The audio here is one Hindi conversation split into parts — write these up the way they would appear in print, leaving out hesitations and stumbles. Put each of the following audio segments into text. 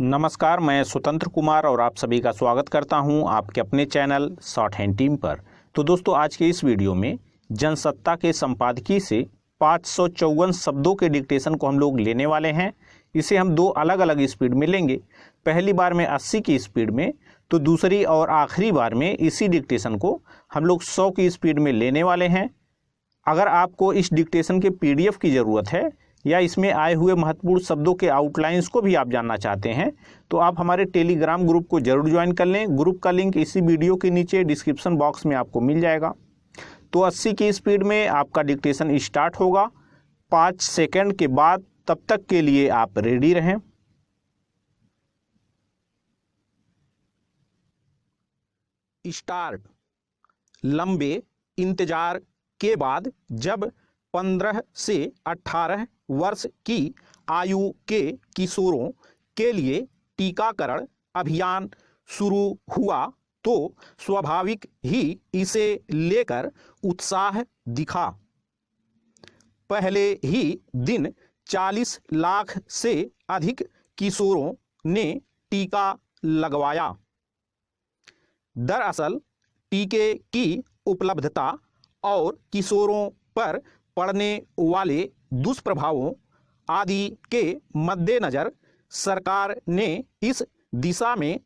नमस्कार, मैं स्वतंत्र कुमार और आप सभी का स्वागत करता हूं आपके अपने चैनल शॉर्ट हैंड टीम पर। तो दोस्तों, आज के इस वीडियो में जनसत्ता के संपादकीय से 554 शब्दों के डिक्टेशन को हम लोग लेने वाले हैं। इसे हम दो अलग अलग स्पीड में लेंगे। पहली बार में 80 की स्पीड में, तो दूसरी और आखिरी बार में इसी डिक्टेशन को हम लोग 100 की स्पीड में लेने वाले हैं। अगर आपको इस डिक्टेशन के PDF की ज़रूरत है या इसमें आए हुए महत्वपूर्ण शब्दों के आउटलाइंस को भी आप जानना चाहते हैं, तो आप हमारे टेलीग्राम ग्रुप को जरूर ज्वाइन कर लें। ग्रुप का लिंक इसी वीडियो के नीचे डिस्क्रिप्शन बॉक्स में आपको मिल जाएगा। तो 80 की स्पीड में आपका डिक्टेशन स्टार्ट होगा 5 सेकंड के बाद। तब तक के लिए आप रेडी रहें। स्टार्ट। लंबे इंतजार के बाद जब 15 से 18 वर्ष की आयु के किशोरों के लिए टीकाकरण अभियान शुरू हुआ तो स्वाभाविक ही इसे लेकर उत्साह दिखा। पहले ही दिन 40 लाख से अधिक किशोरों ने टीका लगवाया। दरअसल टीके की उपलब्धता और किशोरों पर पड़ने वाले दुष्प्रभावों आदि के मद्देनज़र सरकार ने इस दिशा में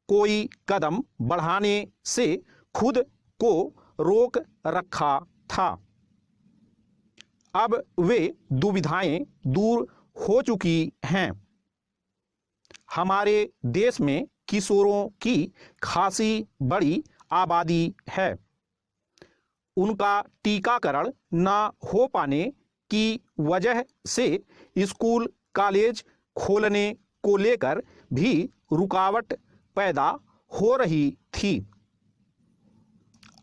कोई कदम बढ़ाने से खुद को रोक रखा था। अब वे दुविधाएं दूर हो चुकी हैं। हमारे देश में किशोरों की खासी बड़ी आबादी है। उनका टीकाकरण न हो पाने की वजह से स्कूल कॉलेज खोलने को लेकर भी रुकावट पैदा हो रही थी।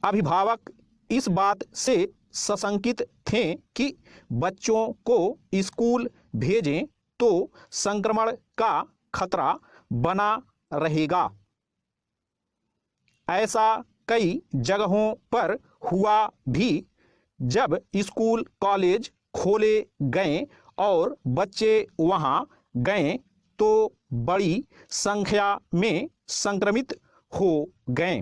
अभिभावक इस बात से सशंकित थे कि बच्चों को स्कूल भेजें तो संक्रमण का खतरा बना रहेगा। ऐसा कई जगहों पर हुआ भी। जब स्कूल कॉलेज खोले गए और बच्चे वहां गए तो बड़ी संख्या में संक्रमित हो गए।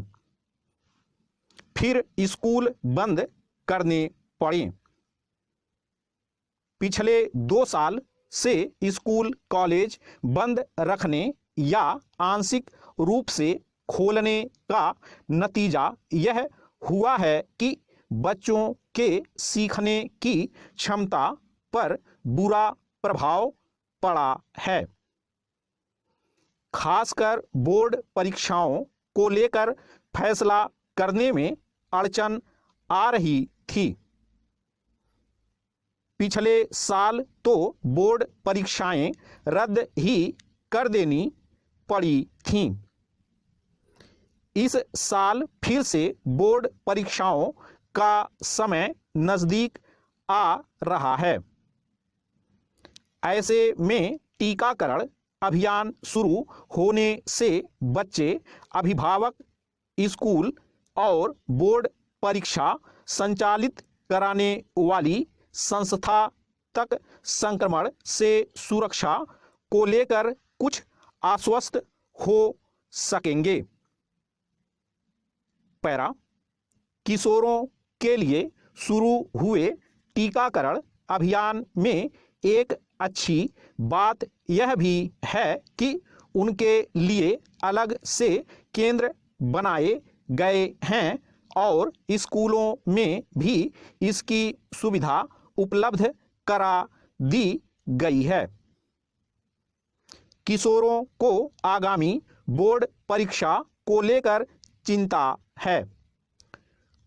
फिर स्कूल बंद करने पड़े। पिछले 2 साल से स्कूल कॉलेज बंद रखने या आंशिक रूप से खोलने का नतीजा यह हुआ है कि बच्चों के सीखने की क्षमता पर बुरा प्रभाव पड़ा है। खासकर बोर्ड परीक्षाओं को लेकर फैसला करने में अड़चन आ रही थी। पिछले साल तो बोर्ड परीक्षाएं रद्द ही कर देनी पड़ी थीं। इस साल फिर से बोर्ड परीक्षाओं का समय नज़दीक आ रहा है। ऐसे में टीकाकरण अभियान शुरू होने से बच्चे, अभिभावक, स्कूल और बोर्ड परीक्षा संचालित कराने वाली संस्था तक संक्रमण से सुरक्षा को लेकर कुछ आश्वस्त हो सकेंगे। पैरा। किशोरों के लिए शुरू हुए टीकाकरण अभियान में एक अच्छी बात यह भी है कि उनके लिए अलग से केंद्र बनाए गए हैं और स्कूलों में भी इसकी सुविधा उपलब्ध करा दी गई है। किशोरों को आगामी बोर्ड परीक्षा को लेकर चिंता है।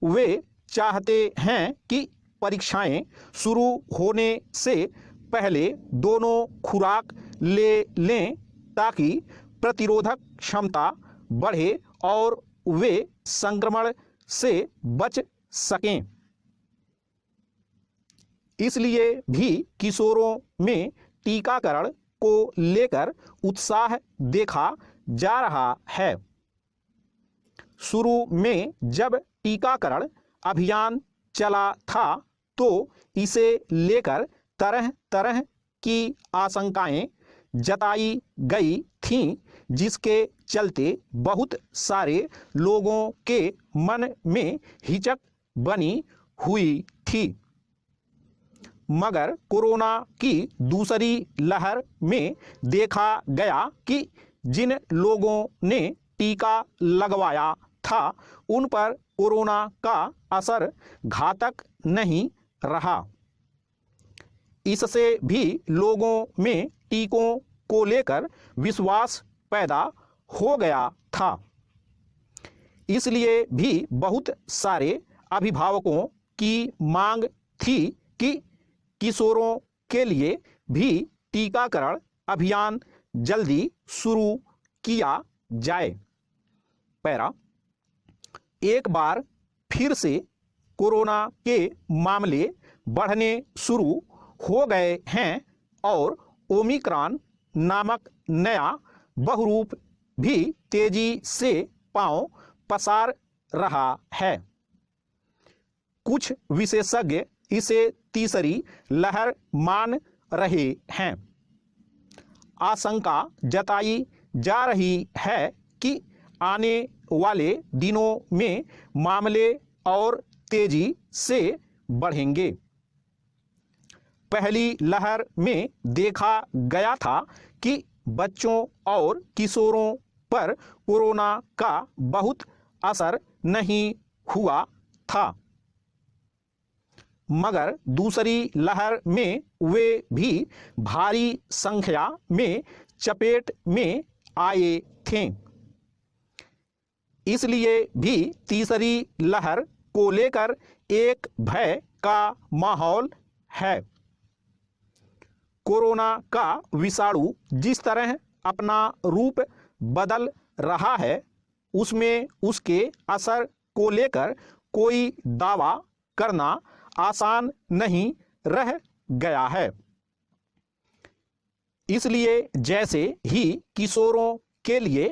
वे चाहते हैं कि परीक्षाएं शुरू होने से पहले दोनों खुराक ले लें ताकि प्रतिरोधक क्षमता बढ़े और वे संक्रमण से बच सकें। इसलिए भी किशोरों में टीकाकरण को लेकर उत्साह देखा जा रहा है। शुरू में जब टीकाकरण अभियान चला था तो इसे लेकर तरह तरह की आशंकाएं जताई गई थीं, जिसके चलते बहुत सारे लोगों के मन में हिचक बनी हुई थी। मगर कोरोना की दूसरी लहर में देखा गया कि जिन लोगों ने टीका लगवाया था उन पर कोरोना का असर घातक नहीं रहा। इससे भी लोगों में टीकों को लेकर विश्वास पैदा हो गया था। इसलिए भी बहुत सारे अभिभावकों की मांग थी कि किशोरों के लिए भी टीकाकरण अभियान जल्दी शुरू किया जाए। पैरा, एक बार फिर से कोरोना के मामले बढ़ने शुरू हो गए हैं और ओमिक्रॉन नामक नया बहुरूप भी तेजी से पांव पसार रहा है। कुछ विशेषज्ञ इसे तीसरी लहर मान रहे हैं। आशंका जताई जा रही है कि आने वाले दिनों में मामले और तेजी से बढ़ेंगे। पहली लहर में देखा गया था कि बच्चों और किशोरों पर कोरोना का बहुत असर नहीं हुआ था, मगर दूसरी लहर में वे भी भारी संख्या में चपेट में आए थे। इसलिए भी तीसरी लहर को लेकर एक भय का माहौल है। कोरोना का विषाणु जिस तरह अपना रूप बदल रहा है उसमें उसके असर को लेकर कोई दावा करना आसान नहीं रह गया है। इसलिए जैसे ही किशोरों के लिए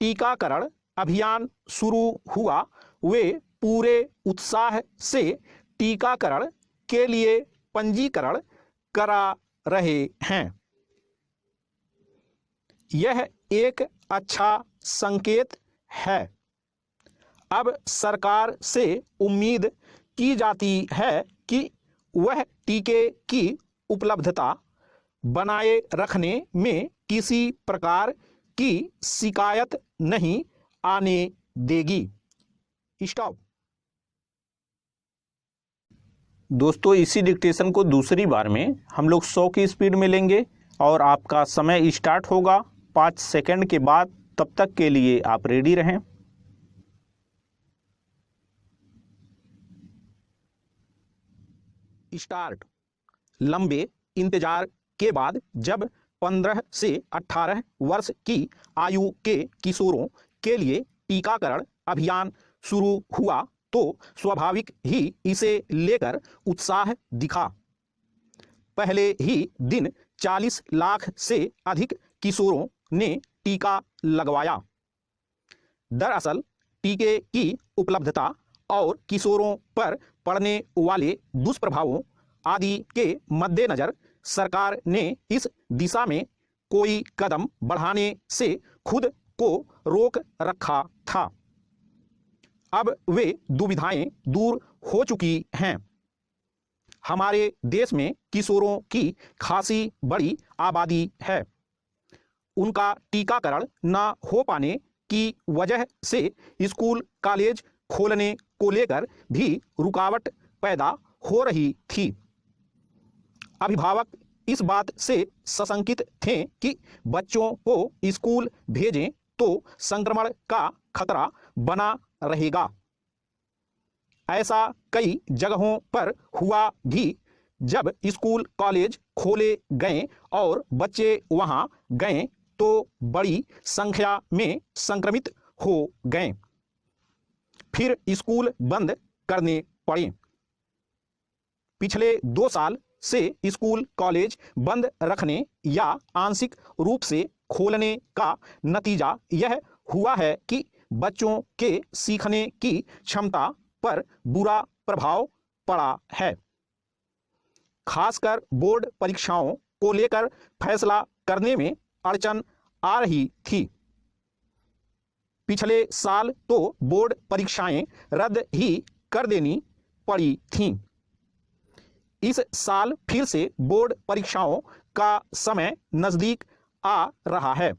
टीकाकरण अभियान शुरू हुआ, वे पूरे उत्साह से टीकाकरण के लिए पंजीकरण करा रहे हैं। यह एक अच्छा संकेत है। अब सरकार से उम्मीद की जाती है कि वह टीके की उपलब्धता बनाए रखने में किसी प्रकार की शिकायत नहीं आने देगी। स्टॉप। दोस्तों, इसी डिक्टेशन को दूसरी बार में हम लोग 100 की स्पीड में लेंगे और आपका समय स्टार्ट होगा 5 सेकंड के बाद। तब तक के लिए आप रेडी रहें। स्टार्ट। लंबे इंतजार के बाद जब 15 से 18 वर्ष की आयु के किशोरों के लिए टीकाकरण अभियान शुरू हुआ तो स्वाभाविक ही इसे लेकर उत्साह दिखा। पहले ही दिन 40 लाख से अधिक किशोरों ने टीका लगवाया। दरअसल टीके की उपलब्धता और किशोरों पर पड़ने वाले दुष्प्रभावों आदि के मद्देनजर सरकार ने इस दिशा में कोई कदम बढ़ाने से खुद को रोक रखा था। अब वे दुविधाएं दूर हो चुकी हैं। हमारे देश में किशोरों की खासी बड़ी आबादी है। उनका टीकाकरण न हो पाने की वजह से स्कूल कॉलेज खोलने को लेकर भी रुकावट पैदा हो रही थी। अभिभावक इस बात से सशंकित थे कि बच्चों को स्कूल भेजें तो संक्रमण का खतरा बना रहेगा। ऐसा कई जगहों पर हुआ भी। जब स्कूल कॉलेज खोले गए और बच्चे वहां गए तो बड़ी संख्या में संक्रमित हो गए। फिर स्कूल बंद करने पड़े। पिछले 2 साल से स्कूल कॉलेज बंद रखने या आंशिक रूप से खोलने का नतीजा यह हुआ है कि बच्चों के सीखने की क्षमता पर बुरा प्रभाव पड़ा है। खासकर बोर्ड परीक्षाओं को लेकर फैसला करने में अड़चन आ रही थी। पिछले साल तो बोर्ड परीक्षाएं रद्द ही कर देनी पड़ी थीं। इस साल फिर से बोर्ड परीक्षाओं का समय नजदीक आ रहा है।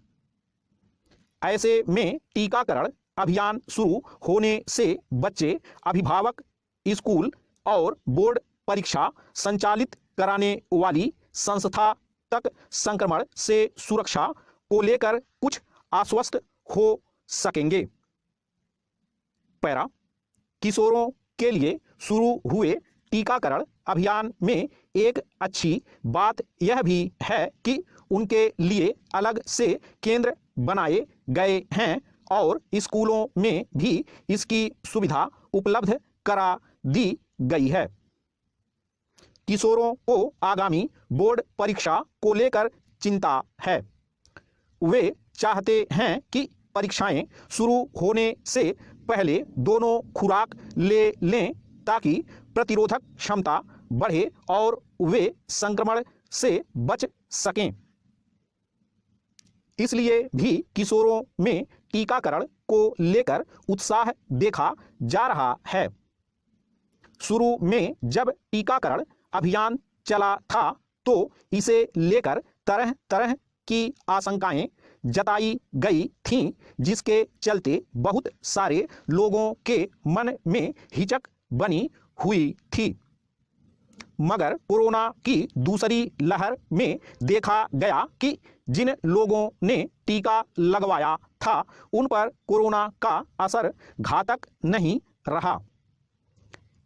ऐसे में टीकाकरण अभियान शुरू होने से बच्चे, अभिभावक, स्कूल और बोर्ड परीक्षा संचालित कराने वाली संस्था तक संक्रमण से सुरक्षा को लेकर कुछ आश्वस्त हो सकेंगे। पैरा, किशोरों के लिए शुरू हुए टीकाकरण अभियान में एक अच्छी बात यह भी है कि उनके लिए अलग से केंद्र बनाए गए हैं और स्कूलों में भी इसकी सुविधा उपलब्ध करा दी गई है। किशोरों को आगामी बोर्ड परीक्षा को लेकर चिंता है। वे चाहते हैं कि परीक्षाएं शुरू होने से पहले दोनों खुराक ले लें ताकि प्रतिरोधक क्षमता बढ़े और वे संक्रमण से बच सकें। इसलिए भी किशोरों में टीकाकरण को लेकर उत्साह देखा जा रहा है। शुरू में जब टीकाकरण अभियान चला था तो इसे लेकर तरह तरह की आशंकाएं जताई गई थीं, जिसके चलते बहुत सारे लोगों के मन में हिचक बनी हुई थी। मगर कोरोना की दूसरी लहर में देखा गया कि जिन लोगों ने टीका लगवाया था उन पर कोरोना का असर घातक नहीं रहा।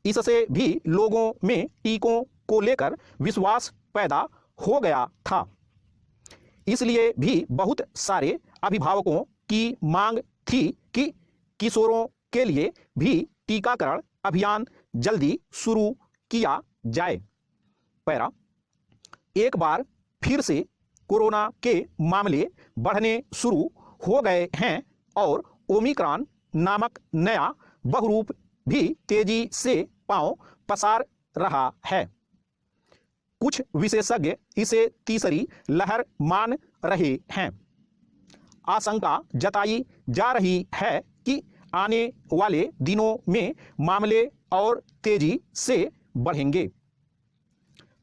इससे भी लोगों में टीकों को लेकर विश्वास पैदा हो गया था। इसलिए भी बहुत सारे अभिभावकों की मांग थी कि किशोरों के लिए भी टीकाकरण अभियान जल्दी शुरू किया जाए। पैरा, एक बार फिर से कोरोना के मामले बढ़ने शुरू हो गए हैं और ओमिक्रॉन नामक नया बहुरूप भी तेजी से पांव पसार रहा है। कुछ विशेषज्ञ इसे तीसरी लहर मान रहे हैं। आशंका जताई जा रही है कि आने वाले दिनों में मामले और तेजी से बढ़ेंगे।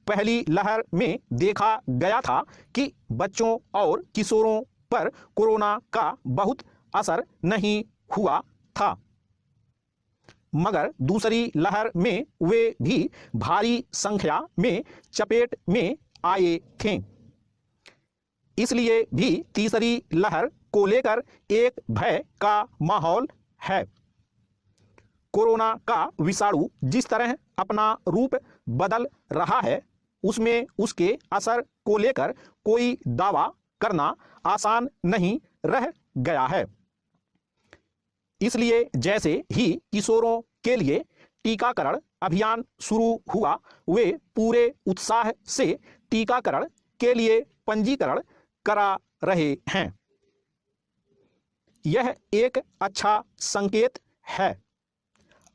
पहली लहर में देखा गया था कि बच्चों और किशोरों पर कोरोना का बहुत असर नहीं हुआ था, मगर दूसरी लहर में वे भी भारी संख्या में चपेट में आए थे। इसलिए भी तीसरी लहर को लेकर एक भय का माहौल है। कोरोना का विषाणु जिस तरह अपना रूप बदल रहा है उसमें उसके असर को लेकर कोई दावा करना आसान नहीं रह गया है। इसलिए जैसे ही किशोरों के लिए टीकाकरण अभियान शुरू हुआ, वे पूरे उत्साह से टीकाकरण के लिए पंजीकरण करा रहे हैं। यह एक अच्छा संकेत है।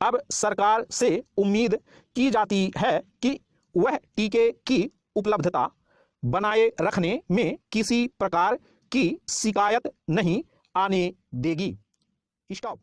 अब सरकार से उम्मीद की जाती है कि वह टीके की उपलब्धता बनाए रखने में किसी प्रकार की शिकायत नहीं आने देगी। स्टॉप।